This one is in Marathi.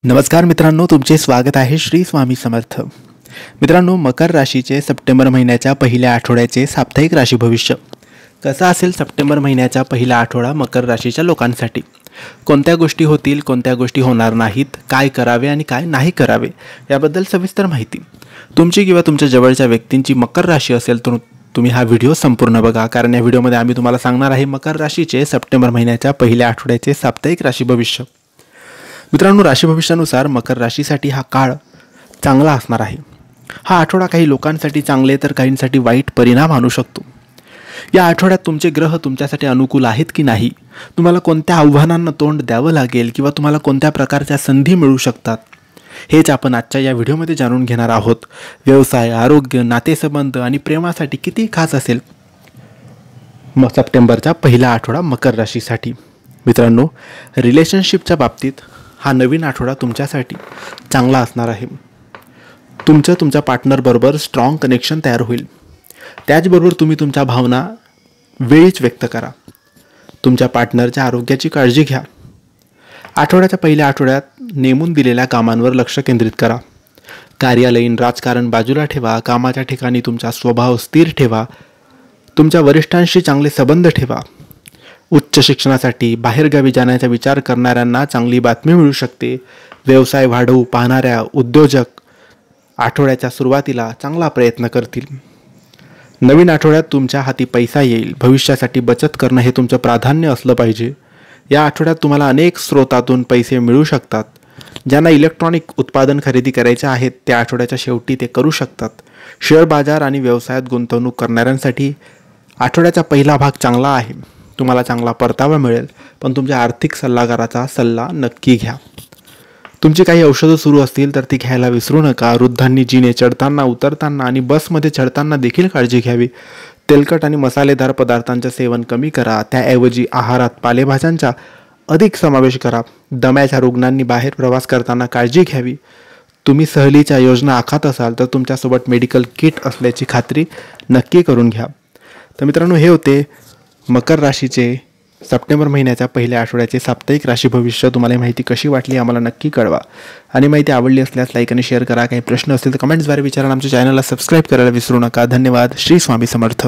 नमस्कार मित्रांनो, तुमचे स्वागत आहे श्री स्वामी समर्थ. मित्रांनो, मकर राशीचे सप्टेंबर महिन्याच्या पहिल्या आठवड्याचे साप्ताहिक राशी भविष्य कसं असेल. सप्टेंबर महिन्याचा पहिला आठवडा मकर राशीच्या लोकांसाठी कोणत्या गोष्टी होतील, कोणत्या गोष्टी होणार नाहीत, काय करावे आणि काय नाही करावे याबद्दल सविस्तर माहिती. तुमची किंवा तुमच्या जवळच्या व्यक्तींची मकर राशी असेल तर तुम्ही हा व्हिडिओ संपूर्ण बघा, कारण या व्हिडिओमध्ये आम्ही तुम्हाला सांगणार आहे मकर राशीचे सप्टेंबर महिन्याच्या पहिल्या आठवड्याचे साप्ताहिक राशी भविष्य. मित्रांनो, राशी भविष्यानुसार मकर राशीसाठी हा काळ चांगला असणार आहे. हा आठवडा काही लोकांसाठी चांगले तर काहींसाठी वाईट परिणाम आणू शकतो. या आठवड्यात तुमचे ग्रह तुमच्यासाठी अनुकूल आहेत की नाही, तुम्हाला कोणत्या आव्हानांना तोंड द्यावं लागेल किंवा तुम्हाला कोणत्या प्रकारच्या संधी मिळू शकतात, हेच आपण आजच्या या व्हिडिओमध्ये जाणून घेणार आहोत. व्यवसाय, आरोग्य, नातेसंबंध आणि प्रेमासाठी किती खास असेल सप्टेंबरचा पहिला आठवडा मकर राशीसाठी. मित्रांनो, रिलेशनशिपच्या बाबतीत हा नवीन आठवडा तुमच्यासाठी चांगला असणार आहे. तुमच्या पार्टनरबरोबर स्ट्रॉंग कनेक्शन तयार होईल. त्याचबरोबर तुम्ही तुमच्या भावना वेळीच व्यक्त करा. तुमच्या पार्टनरच्या आरोग्याची काळजी घ्या. आठवड्याच्या पहिल्या आठवड्यात नेमून दिलेल्या कामांवर लक्ष केंद्रित करा. कार्यालयीन राजकारण बाजूला ठेवा. कामाच्या ठिकाणी तुमचा स्वभाव स्थिर ठेवा. तुमच्या वरिष्ठांशी चांगले संबंध ठेवा. उच्च शिक्षणासाठी बाहेरगावी जाण्याचा विचार करणाऱ्यांना चांगली बातमी मिळू शकते. व्यवसाय वाढवू पाहणाऱ्या उद्योजक आठवड्याच्या सुरुवातीला चांगला प्रयत्न करतील. नवीन आठवड्यात तुमच्या हाती पैसा येईल. भविष्यासाठी बचत करणं हे तुमचं प्राधान्य असलं पाहिजे. या आठवड्यात तुम्हाला अनेक स्रोतातून पैसे मिळू शकतात. ज्यांना इलेक्ट्रॉनिक उत्पादन खरेदी करायचे आहेत त्या आठवड्याच्या शेवटी ते करू शकतात. शेअर बाजार आणि व्यवसायात गुंतवणूक करणाऱ्यांसाठी आठवड्याचा पहिला भाग चांगला आहे. तुम्हाला चांगला परतावा मिळेल, पण तुमच्या आर्थिक सल्लागाराचा सल्ला नक्की घ्या. तुमची काही औषधं सुरू असतील तर ती घ्यायला विसरू नका. वृद्धांनी जिने चढताना, उतरताना आणि बसमध्ये चढताना देखील काळजी घ्यावी. तेलकट आणि मसालेदार पदार्थांचे सेवन कमी करा. त्याऐवजी आहारात पालेभाज्यांचा अधिक समावेश करा. दम्याच्या रुग्णांनी बाहेर प्रवास करताना काळजी घ्यावी. तुम्ही सहलीच्या योजना आखत असाल तर तुमच्यासोबत मेडिकल किट असल्याची खात्री नक्की करून घ्या. तर मित्रांनो, हे होते मकर राशीचे सप्टेंबर महिन्याच्या पहिल्या आठवड्याचे साप्ताहिक राशी भविष्य. तुम्हाला माहिती कशी वाटली आम्हाला नक्की कळवा, आणि माहिती आवडली असल्यास लाईक आणि शेअर करा. काही प्रश्न असतील तर कमेंट्सद्वारे विचारा. आमच्या चॅनलला सबस्क्राईब करायला विसरू नका. धन्यवाद. श्री स्वामी समर्थ.